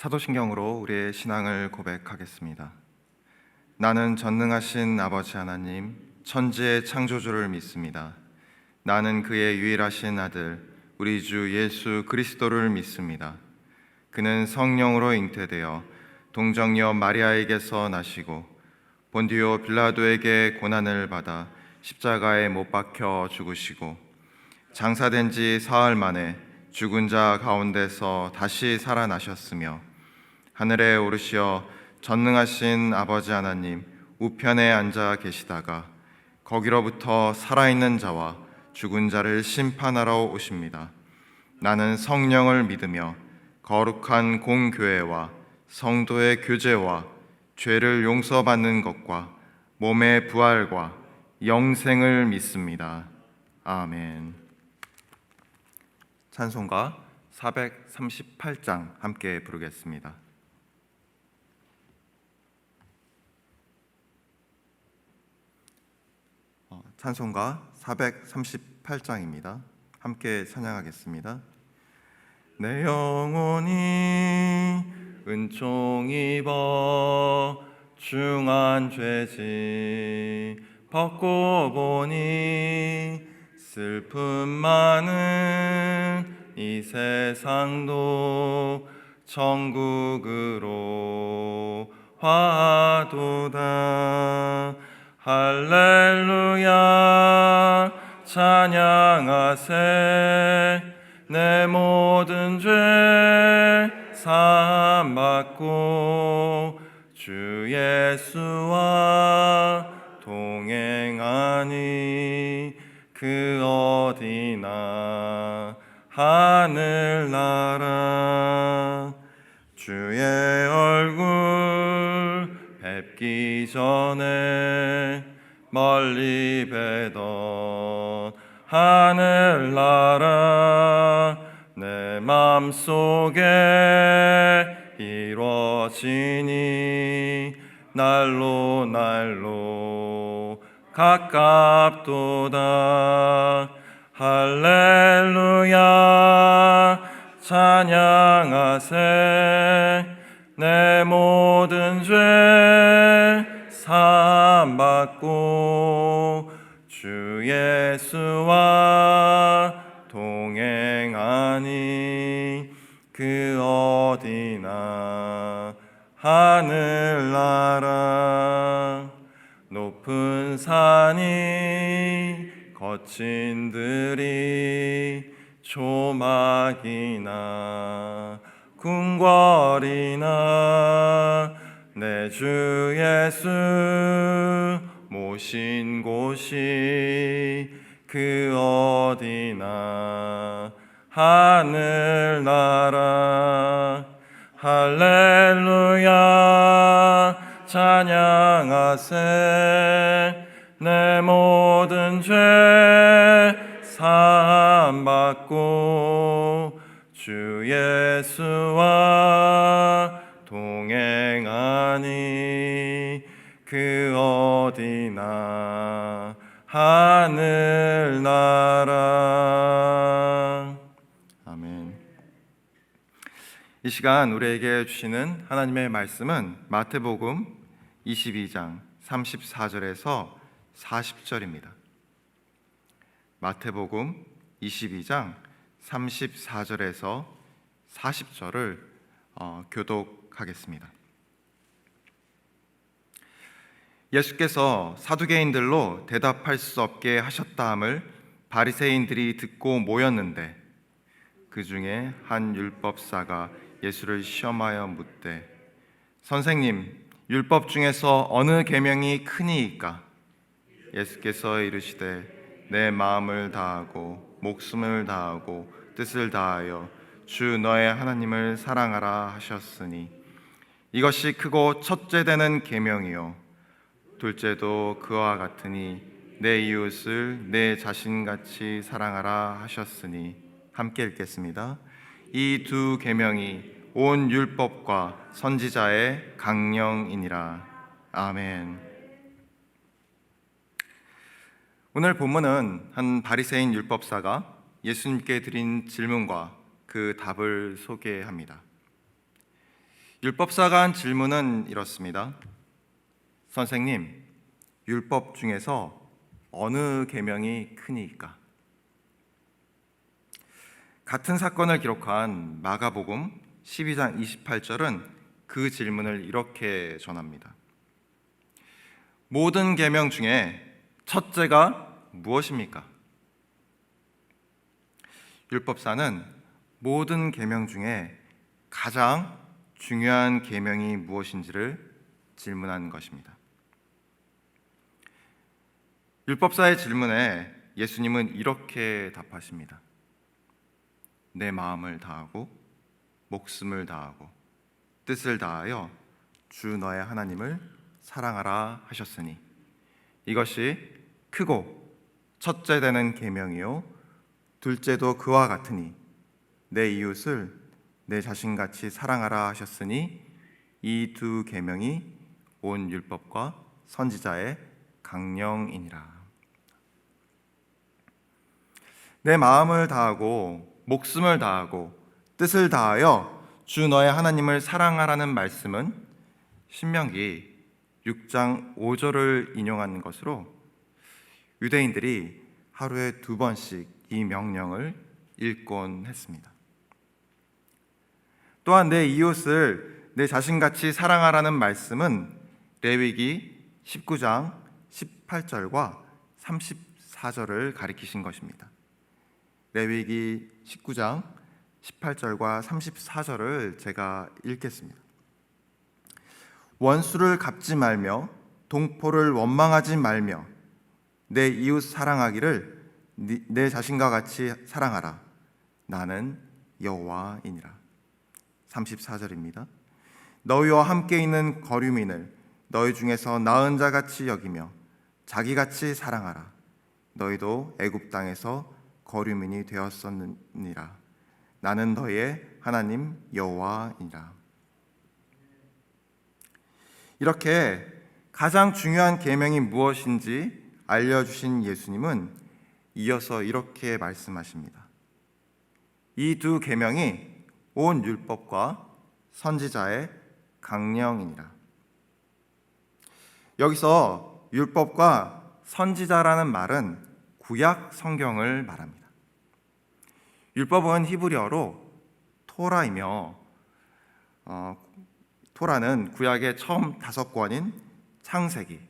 사도신경으로 우리의 신앙을 고백하겠습니다. 나는 전능하신 아버지 하나님, 천지의 창조주를 믿습니다. 나는 그의 유일하신 아들, 우리 주 예수 그리스도를 믿습니다. 그는 성령으로 잉태되어 동정녀 마리아에게서 나시고 본디오 빌라도에게 고난을 받아 십자가에 못 박혀 죽으시고 장사된 지 사흘 만에 죽은 자 가운데서 다시 살아나셨으며 하늘에 오르시어 전능하신 아버지 하나님 우편에 앉아 계시다가 거기로부터 살아있는 자와 죽은 자를 심판하러 오십니다. 나는 성령을 믿으며 거룩한 공교회와 성도의 교제와 죄를 용서받는 것과 몸의 부활과 영생을 믿습니다. 아멘. 찬송가 438장 함께 부르겠습니다. 찬송가 438장입니다. 함께 찬양하겠습니다. 내 영혼이 은총 입어 중한 죄지 벗고 보니 슬픔 많은 이 세상도 천국으로 화도다. 할렐루야 찬양하세. 내 모든 죄 사함받고 주 예수와 동행하니 그 어디나 하늘나라. 주의 얼굴 뵙기 전에 멀리 뵈던 하늘나라 내 맘속에 이루어지니 날로 날로 가깝도다. 할렐루야 찬양하세. 내 모든 죄 사함받고 주 예수와 동행하니 그 어디나 하늘나라. 높은 산이 거친 들이 조막이나 궁궐이나 내 주 예수 모신 곳이 그 어디나 하늘나라. 할렐루야 찬양하세. 내 모든 죄 사함받고 주 예수와 동행하니 그 어디나 하늘나라. 아멘. 이 시간 우리에게 주시는 하나님의 말씀은 마태복음 22장 34절에서 40절입니다. 마태복음 22장 34절에서 40절을 교독하겠습니다. 예수께서 사두개인들로 대답할 수 없게 하셨다함을 바리새인들이 듣고 모였는데 그 중에 한 율법사가 예수를 시험하여 묻되 선생님, 율법 중에서 어느 계명이 크니이까? 예수께서 이르시되 내 마음을 다하고 목숨을 다하고 뜻을 다하여 주 너의 하나님을 사랑하라 하셨으니 이것이 크고 첫째 되는 계명이요 둘째도 그와 같으니 내 이웃을 내 자신같이 사랑하라 하셨으니. 함께 읽겠습니다. 이 두 계명이 온 율법과 선지자의 강령이니라. 아멘. 오늘 본문은 한 바리새인 율법사가 예수님께 드린 질문과 그 답을 소개합니다. 율법사가 한 질문은 이렇습니다. 선생님, 율법 중에서 어느 계명이 크니까? 같은 사건을 기록한 마가복음 12장 28절은 그 질문을 이렇게 전합니다. 모든 계명 중에 첫째가 무엇입니까? 율법사는 모든 계명 중에 가장 중요한 계명이 무엇인지를 질문한 것입니다. 율법사의 질문에 예수님은 이렇게 답하십니다. 내 마음을 다하고 목숨을 다하고 뜻을 다하여 주 너의 하나님을 사랑하라 하셨으니 이것이 크고 첫째 되는 계명이요 둘째도 그와 같으니 내 이웃을 내 자신같이 사랑하라 하셨으니 이 두 계명이 온 율법과 선지자의 강령이니라. 내 마음을 다하고 목숨을 다하고 뜻을 다하여 주 너의 하나님을 사랑하라는 말씀은 신명기 6장 5절을 인용한 것으로 유대인들이 하루에 2번씩 이 명령을 읽곤 했습니다. 또한 내 이웃을 내 자신같이 사랑하라는 말씀은 레위기 19장 18절과 34절을 가리키신 것입니다. 레위기 19장 18절과 34절을 제가 읽겠습니다. 원수를 갚지 말며 동포를 원망하지 말며 내 이웃 사랑하기를 내 자신과 같이 사랑하라. 나는 여호와이니라. 34절입니다. 너희와 함께 있는 거류민을 너희 중에서 나은 자같이 여기며 자기같이 사랑하라. 너희도 애굽 땅에서 거류민이 되었었느니라. 나는 너희의 하나님 여호와이니라. 이렇게 가장 중요한 계명이 무엇인지 알려주신 예수님은 이어서 이렇게 말씀하십니다. 이 두 계명이 온 율법과 선지자의 강령이니라. 여기서 율법과 선지자라는 말은 구약 성경을 말합니다. 율법은 히브리어로 토라이며 토라는 구약의 처음 5권인 창세기,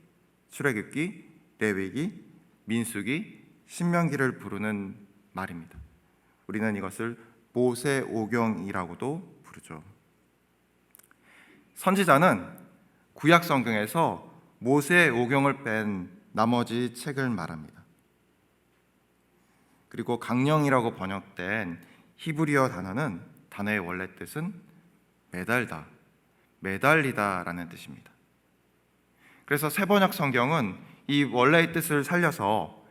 출애굽기, 레위기, 민수기, 신명기를 부르는 말입니다. 우리는 이것을 모세오경이라고도 부르죠. 선지자는 구약 성경에서 모세오경을 뺀 나머지 책을 말합니다. 그리고 강령이라고 번역된 히브리어 단어의 원래 뜻은 매달다, 매달리다라는 뜻입니다. 그래서 세번역 성경은 이 원래의 뜻을 살려서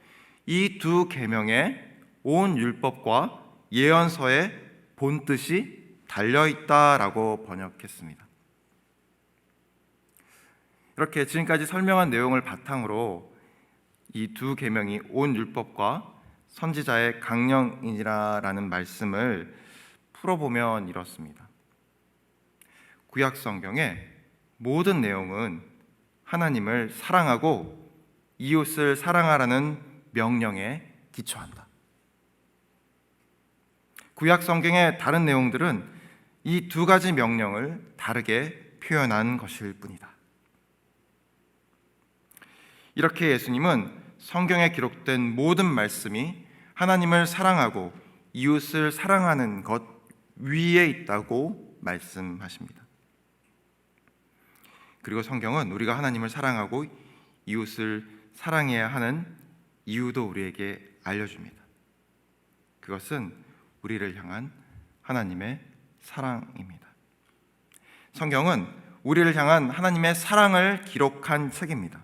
이 두 계명에 온 율법과 예언서의 본뜻이 달려있다라고 번역했습니다. 이렇게 지금까지 설명한 내용을 바탕으로 이 두 계명이 온 율법과 선지자의 강령이라는 말씀을 풀어보면 이렇습니다. 구약 성경의 모든 내용은 하나님을 사랑하고 이웃을 사랑하라는 명령에 기초한다. 구약 성경의 다른 내용들은 이 두 가지 명령을 다르게 표현한 것일 뿐이다. 이렇게 예수님은 성경에 기록된 모든 말씀이 하나님을 사랑하고 이웃을 사랑하는 것 위에 있다고 말씀하십니다. 그리고 성경은 우리가 하나님을 사랑하고 이웃을 사랑해야 하는 이유도 우리에게 알려줍니다. 그것은 우리를 향한 하나님의 사랑입니다. 성경은 우리를 향한 하나님의 사랑을 기록한 책입니다.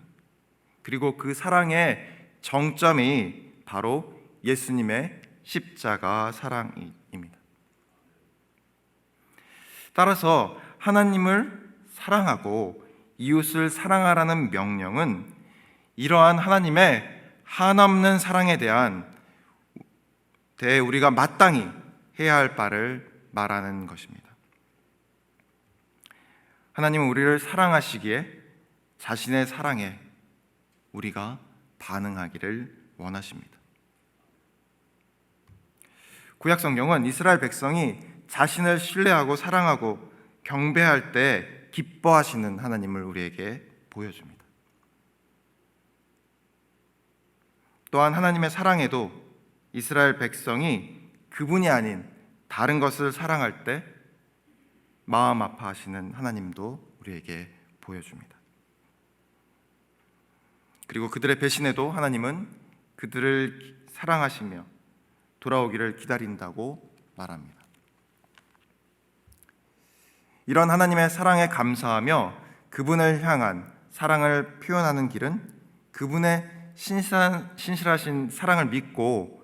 그리고 그 사랑의 정점이 바로 예수님의 십자가 사랑입니다. 따라서 하나님을 사랑하고 이웃을 사랑하라는 명령은 이러한 하나님의 한없는 사랑에 대한 우리가 마땅히 해야 할 바를 말하는 것입니다. 하나님은 우리를 사랑하시기에 자신의 사랑에 우리가 반응하기를 원하십니다. 구약 성경은 이스라엘 백성이 자신을 신뢰하고 사랑하고 경배할 때 기뻐하시는 하나님을 우리에게 보여줍니다. 또한 하나님의 사랑에도 이스라엘 백성이 그분이 아닌 다른 것을 사랑할 때 마음 아파하시는 하나님도 우리에게 보여줍니다. 그리고 그들의 배신에도 하나님은 그들을 사랑하시며 돌아오기를 기다린다고 말합니다. 이런 하나님의 사랑에 감사하며 그분을 향한 사랑을 표현하는 길은 그분의 신실하신 사랑을 믿고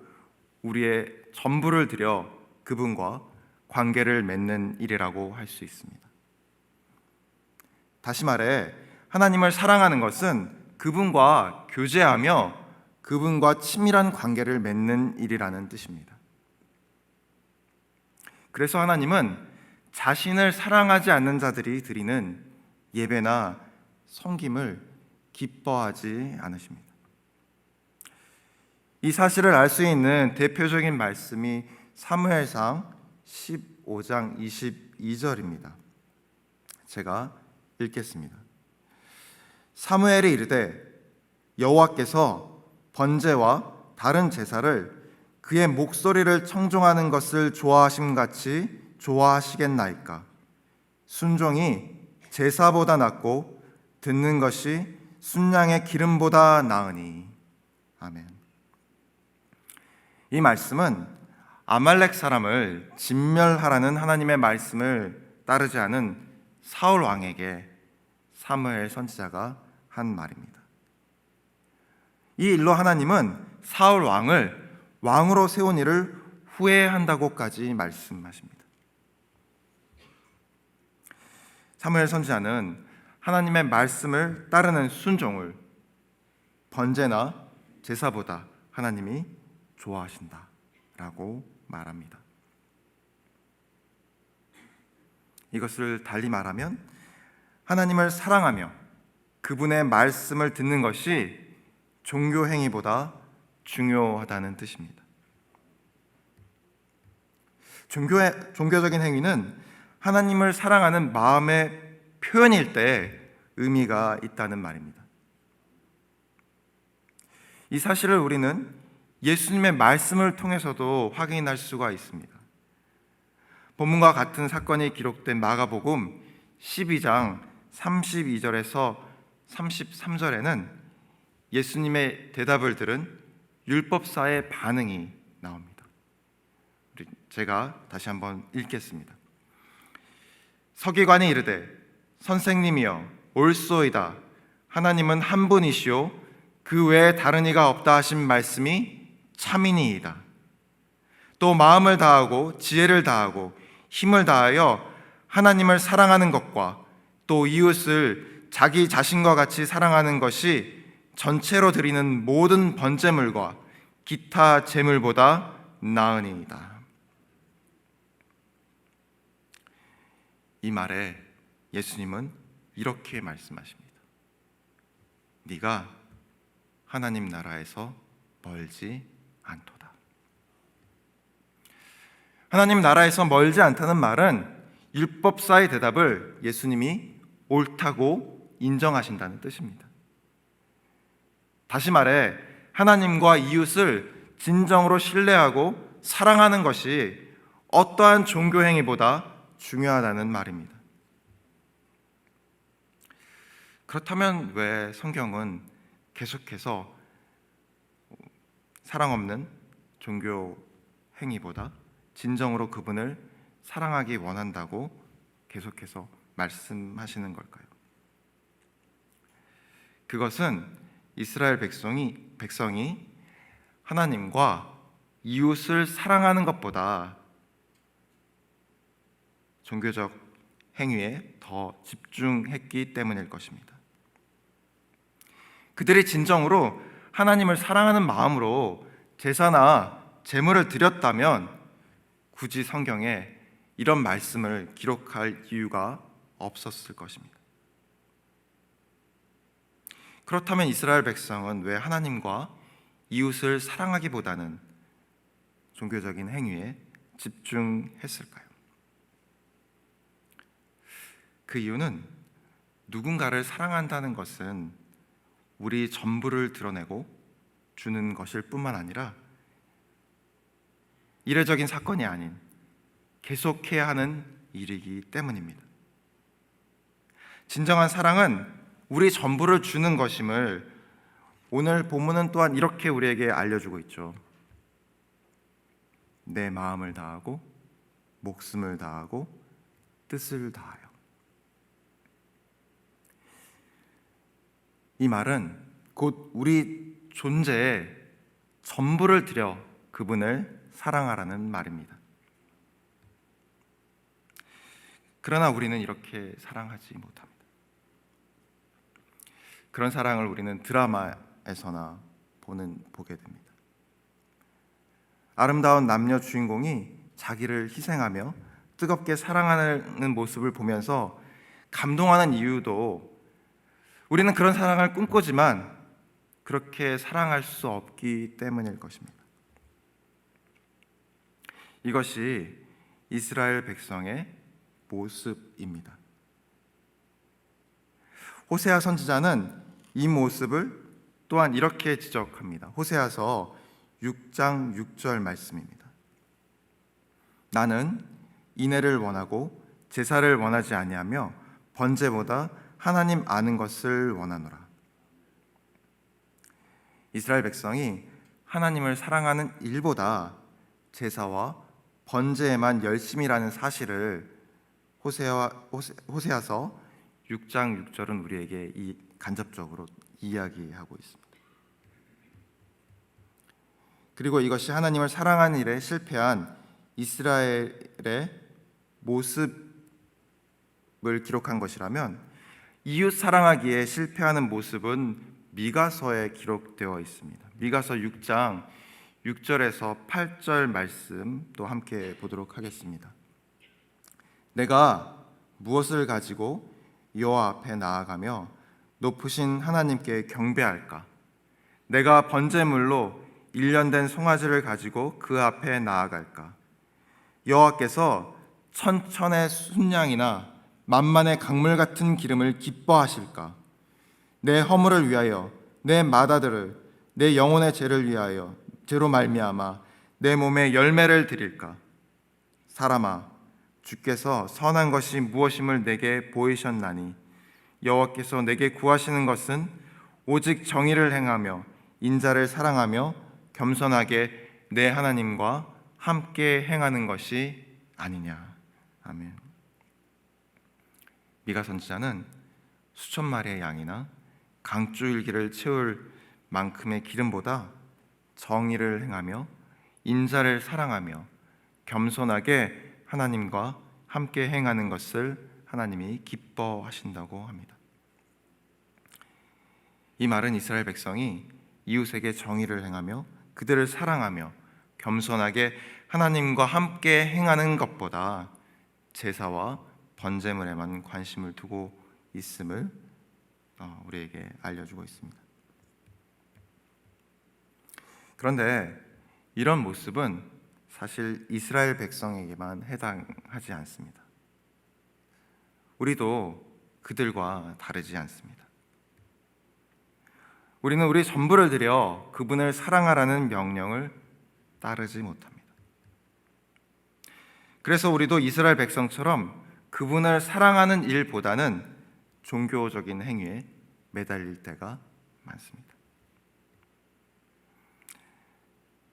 우리의 전부를 들여 그분과 관계를 맺는 일이라고 할 수 있습니다. 다시 말해 하나님을 사랑하는 것은 그분과 교제하며 그분과 친밀한 관계를 맺는 일이라는 뜻입니다. 그래서 하나님은 자신을 사랑하지 않는 자들이 드리는 예배나 섬김을 기뻐하지 않으십니다. 이 사실을 알 수 있는 대표적인 말씀이 사무엘상 15장 22절입니다. 제가 읽겠습니다. 사무엘이 이르되 여호와께서 번제와 다른 제사를 그의 목소리를 청종하는 것을 좋아하심같이 좋아하시겠나이까? 순종이 제사보다 낫고 듣는 것이 순양의 기름보다 나으니. 아멘. 이 말씀은 아말렉 사람을 진멸하라는 하나님의 말씀을 따르지 않은 사울 왕에게 사무엘 선지자가 한 말입니다. 이 일로 하나님은 사울 왕을 왕으로 세운 일을 후회한다고까지 말씀하십니다. 사무엘 선지자는 하나님의 말씀을 따르는 순종을 번제나 제사보다 하나님이 좋아하신다라고 말합니다. 이것을 달리 말하면 하나님을 사랑하며 그분의 말씀을 듣는 것이 종교 행위보다 중요하다는 뜻입니다. 종교적인 행위는 하나님을 사랑하는 마음의 표현일 때 의미가 있다는 말입니다. 이 사실을 우리는 예수님의 말씀을 통해서도 확인할 수가 있습니다. 본문과 같은 사건이 기록된 마가복음 12장 32절에서 33절에는 예수님의 대답을 들은 율법사의 반응이 나옵니다. 제가 다시 한번 읽겠습니다. 서기관이 이르되 선생님이여 옳소이다. 하나님은 한 분이시오 그 외에 다른 이가 없다 하신 말씀이 참이니이다. 또 마음을 다하고 지혜를 다하고 힘을 다하여 하나님을 사랑하는 것과 또 이웃을 자기 자신과 같이 사랑하는 것이 전체로 드리는 모든 번제물과 기타 제물보다 나으니이다. 이 말에 예수님은 이렇게 말씀하십니다. 네가 하나님 나라에서 멀지 않도다. 하나님 나라에서 멀지 않다는 말은 율법사의 대답을 예수님이 옳다고 인정하신다는 뜻입니다. 다시 말해 하나님과 이웃을 진정으로 신뢰하고 사랑하는 것이 어떠한 종교 행위보다 중요하다는 말입니다. 그렇다면 왜 성경은 계속해서 사랑 없는 종교 행위보다 진정으로 그분을 사랑하기 원한다고 계속해서 말씀하시는 걸까요? 그것은 이스라엘 백성이 하나님과 이웃을 사랑하는 것보다 종교적 행위에 더 집중했기 때문일 것입니다. 그들이 진정으로 하나님을 사랑하는 마음으로 제사나 제물을 드렸다면 굳이 성경에 이런 말씀을 기록할 이유가 없었을 것입니다. 그렇다면 이스라엘 백성은 왜 하나님과 이웃을 사랑하기보다는 종교적인 행위에 집중했을까요? 그 이유는 누군가를 사랑한다는 것은 우리 전부를 드러내고 주는 것일 뿐만 아니라 이례적인 사건이 아닌 계속해야 하는 일이기 때문입니다. 진정한 사랑은 우리 전부를 주는 것임을 오늘 본문은 또한 이렇게 우리에게 알려주고 있죠. 내 마음을 다하고 목숨을 다하고 뜻을 다하여. 이 말은 곧 우리 존재의 전부를 들여 그분을 사랑하라는 말입니다. 그러나 우리는 이렇게 사랑하지 못합니다. 그런 사랑을 우리는 드라마에서나 보게 됩니다. 아름다운 남녀 주인공이 자기를 희생하며 뜨겁게 사랑하는 모습을 보면서 감동하는 이유도 우리는 그런 사랑을 꿈꾸지만 그렇게 사랑할 수 없기 때문일 것입니다. 이것이 이스라엘 백성의 모습입니다. 호세아 선지자는 이 모습을 또한 이렇게 지적합니다. 호세아서 6장 6절 말씀입니다. 나는 인애를 원하고 제사를 원하지 아니하며 번제보다 하나님 아는 것을 원하노라. 이스라엘 백성이 하나님을 사랑하는 일보다 제사와 번제에만 열심이라는 사실을 호세아서 6장 6절은 우리에게 간접적으로 이야기하고 있습니다. 그리고 이것이 하나님을 사랑하는 일에 실패한 이스라엘의 모습을 기록한 것이라면 이웃 사랑하기에 실패하는 모습은 미가서에 기록되어 있습니다. 미가서 6장 6절에서 8절 말씀도 함께 보도록 하겠습니다. 내가 무엇을 가지고 여호와 앞에 나아가며 높으신 하나님께 경배할까? 내가 번제물로 일련된 송아지를 가지고 그 앞에 나아갈까? 여호와께서 천천의 순양이나 만만의 강물 같은 기름을 기뻐하실까? 내 허물을 위하여 내 마다들을 내 영혼의 죄를 위하여 죄로 말미암아 내 몸에 열매를 드릴까? 사람아, 주께서 선한 것이 무엇임을 내게 보이셨나니 여호와께서 내게 구하시는 것은 오직 정의를 행하며 인자를 사랑하며 겸손하게 내 하나님과 함께 행하는 것이 아니냐. 아멘. 미가 선지자는 수천 마리의 양이나 강줄기를 채울 만큼의 기름보다 정의를 행하며 인자를 사랑하며 겸손하게 하나님과 함께 행하는 것을 하나님이 기뻐하신다고 합니다. 이 말은 이스라엘 백성이 이웃에게 정의를 행하며 그들을 사랑하며 겸손하게 하나님과 함께 행하는 것보다 제사와 번제물에만 관심을 두고 있음을 우리에게 알려주고 있습니다. 그런데 이런 모습은 사실 이스라엘 백성에게만 해당하지 않습니다. 우리도 그들과 다르지 않습니다. 우리는 우리 전부를 들여 그분을 사랑하라는 명령을 따르지 못합니다. 그래서 우리도 이스라엘 백성처럼 그분을 사랑하는 일보다는 종교적인 행위에 매달릴 때가 많습니다.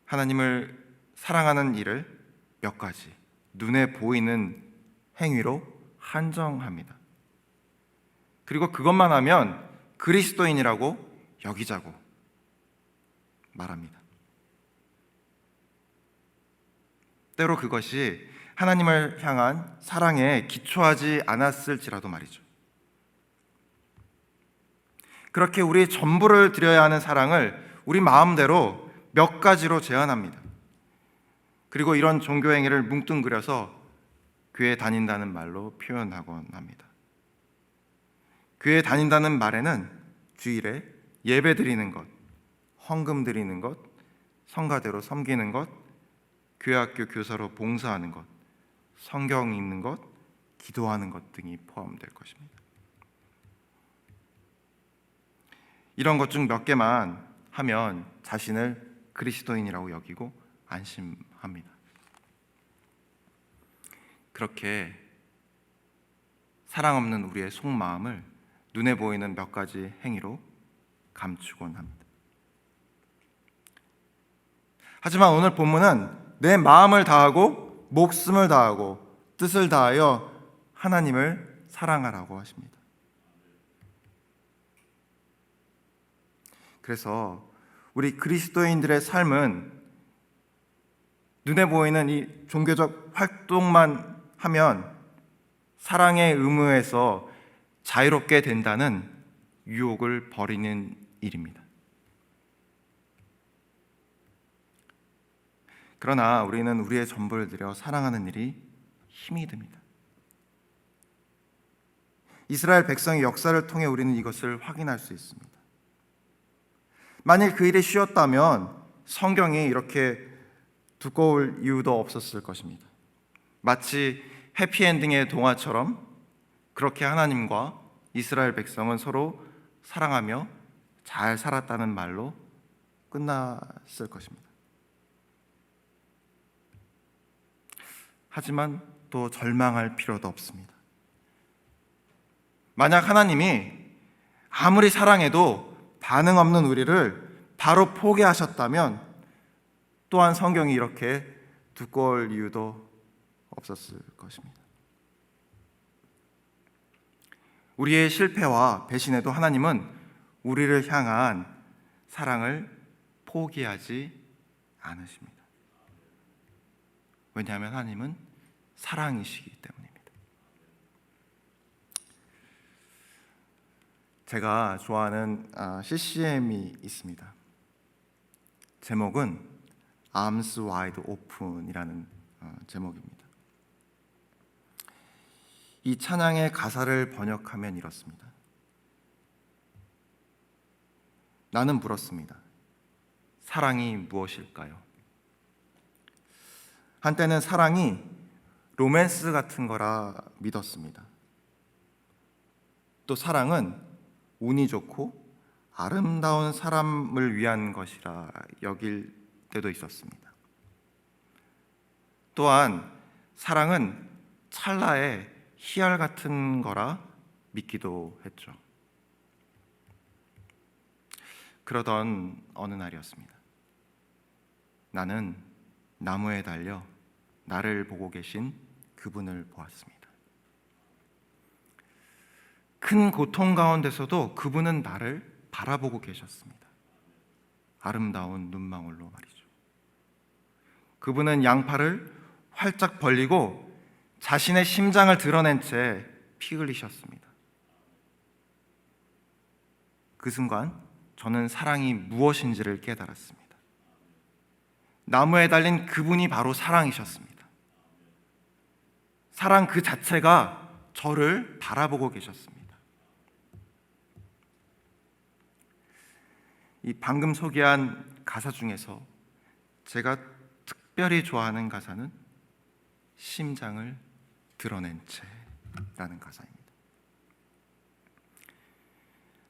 하나님을 사랑하는 일을 몇 가지 눈에 보이는 행위로 한정합니다. 그리고 그것만 하면 그리스도인이라고 여기자고 말합니다. 때로 그것이 하나님을 향한 사랑에 기초하지 않았을지라도 말이죠. 그렇게 우리 전부를 드려야 하는 사랑을 우리 마음대로 몇 가지로 제한합니다. 그리고 이런 종교 행위를 뭉뚱그려서 교회 다닌다는 말로 표현하곤 합니다. 교회 다닌다는 말에는 주일에 예배 드리는 것, 헌금 드리는 것, 성가대로 섬기는 것, 교회 학교 교사로 봉사하는 것, 성경 읽는 것, 기도하는 것 등이 포함될 것입니다. 이런 것 중 몇 개만 하면 자신을 그리스도인이라고 여기고 안심합니다. 그렇게 사랑 없는 우리의 속마음을 눈에 보이는 몇 가지 행위로 감추곤 합니다. 하지만 오늘 본문은 내 마음을 다하고 목숨을 다하고 뜻을 다하여 하나님을 사랑하라고 하십니다. 그래서 우리 그리스도인들의 삶은 눈에 보이는 이 종교적 활동만 하면 사랑의 의무에서 자유롭게 된다는 유혹을 버리는 일입니다. 그러나 우리는 우리의 전부를 들여 사랑하는 일이 힘이 듭니다. 이스라엘 백성의 역사를 통해 우리는 이것을 확인할 수 있습니다. 만일 그 일이 쉬웠다면 성경이 이렇게 두꺼울 이유도 없었을 것입니다. 마치 해피엔딩의 동화처럼 그렇게 하나님과 이스라엘 백성은 서로 사랑하며 잘 살았다는 말로 끝났을 것입니다. 하지만 또 절망할 필요도 없습니다. 만약 하나님이 아무리 사랑해도 반응 없는 우리를 바로 포기하셨다면 또한 성경이 이렇게 두꺼울 이유도 없었을 것입니다. 우리의 실패와 배신에도 하나님은 우리를 향한 사랑을 포기하지 않으십니다. 왜냐하면 하나님은 사랑이시기 때문입니다. 제가 좋아하는 CCM이 있습니다. 제목은 Arms Wide Open이라는 제목입니다. 이 찬양의 가사를 번역하면 이렇습니다. 나는 물었습니다. 사랑이 무엇일까요? 한때는 사랑이 로맨스 같은 거라 믿었습니다. 또 사랑은 운이 좋고 아름다운 사람을 위한 것이라 여길 때도 있었습니다. 또한 사랑은 찰나의 희열 같은 거라 믿기도 했죠. 그러던 어느 날이었습니다. 나는 나무에 달려 나를 보고 계신 그분을 보았습니다. 큰 고통 가운데서도 그분은 나를 바라보고 계셨습니다. 아름다운 눈망울로 말이죠. 그분은 양팔을 활짝 벌리고 자신의 심장을 드러낸 채 피 흘리셨습니다. 그 순간 저는 사랑이 무엇인지를 깨달았습니다. 나무에 달린 그분이 바로 사랑이셨습니다. 사랑 그 자체가 저를 바라보고 계셨습니다. 이 방금 소개한 가사 중에서 제가 특별히 좋아하는 가사는 심장을 드러낸 채라는 가사입니다.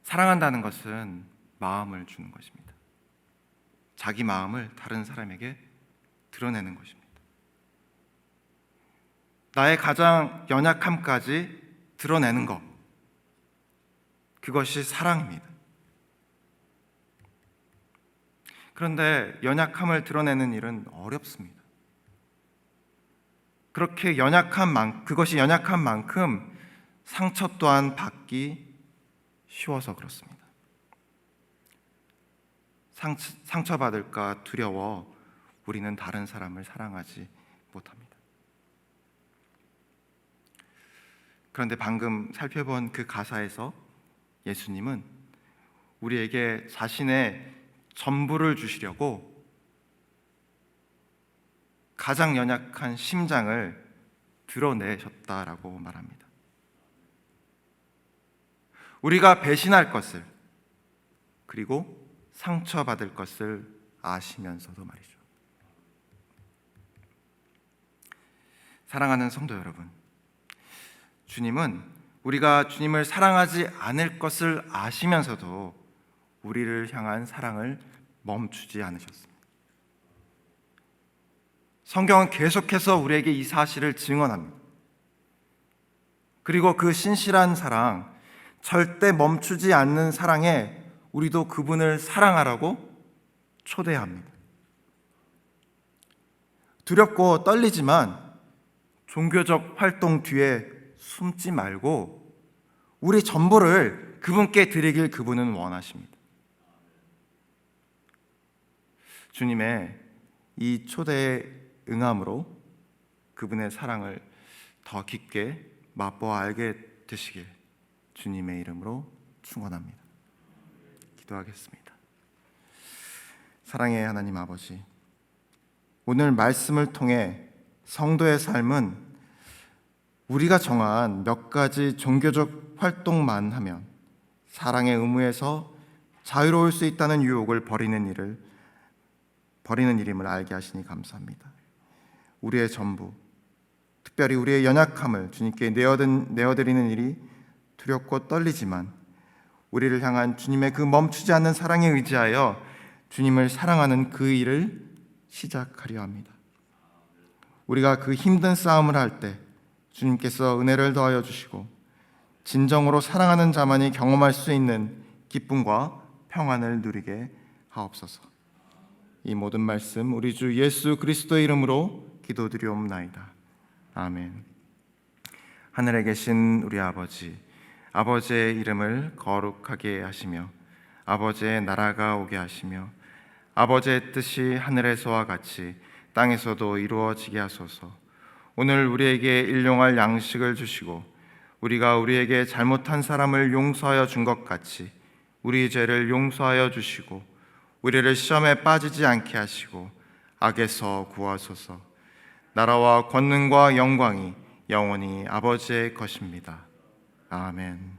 사랑한다는 것은 마음을 주는 것입니다. 자기 마음을 다른 사람에게 드러내는 것입니다. 나의 가장 연약함까지 드러내는 것, 그것이 사랑입니다. 그런데 연약함을 드러내는 일은 어렵습니다. 그렇게 그것이 연약한 만큼 상처 또한 받기 쉬워서 그렇습니다. 상처받을까 두려워 우리는 다른 사람을 사랑하지 못합니다. 그런데 방금 살펴본 그 가사에서 예수님은 우리에게 자신의 전부를 주시려고 가장 연약한 심장을 드러내셨다라고 말합니다. 우리가 배신할 것을, 그리고 상처받을 것을 아시면서도 말이죠. 사랑하는 성도 여러분, 주님은 우리가 주님을 사랑하지 않을 것을 아시면서도 우리를 향한 사랑을 멈추지 않으셨습니다. 성경은 계속해서 우리에게 이 사실을 증언합니다. 그리고 그 신실한 사랑, 절대 멈추지 않는 사랑에 우리도 그분을 사랑하라고 초대합니다. 두렵고 떨리지만 종교적 활동 뒤에 숨지 말고 우리 전부를 그분께 드리길 그분은 원하십니다. 주님의 이 초대에 응함으로 그분의 사랑을 더 깊게 맛보아 알게 되시길 주님의 이름으로 축원합니다. 기도하겠습니다. 사랑의 하나님 아버지, 오늘 말씀을 통해 성도의 삶은 우리가 정한 몇 가지 종교적 활동만 하면 사랑의 의무에서 자유로울 수 있다는 유혹을 버리는 일임을 알게 하시니 감사합니다. 우리의 전부, 특별히 우리의 연약함을 주님께 내어드리는 일이 두렵고 떨리지만 우리를 향한 주님의 그 멈추지 않는 사랑에 의지하여 주님을 사랑하는 그 일을 시작하려 합니다. 우리가 그 힘든 싸움을 할 때 주님께서 은혜를 더하여 주시고 진정으로 사랑하는 자만이 경험할 수 있는 기쁨과 평안을 누리게 하옵소서. 이 모든 말씀 우리 주 예수 그리스도의 이름으로 기도드리옵나이다. 아멘. 하늘에 계신 우리 아버지, 아버지의 이름을 거룩하게 하시며 아버지의 나라가 오게 하시며 아버지의 뜻이 하늘에서와 같이 땅에서도 이루어지게 하소서. 오늘 우리에게 일용할 양식을 주시고 우리가 우리에게 잘못한 사람을 용서하여 준 것 같이 우리 죄를 용서하여 주시고 우리를 시험에 빠지지 않게 하시고 악에서 구하소서. 나라와 권능과 영광이 영원히 아버지의 것입니다. 아멘.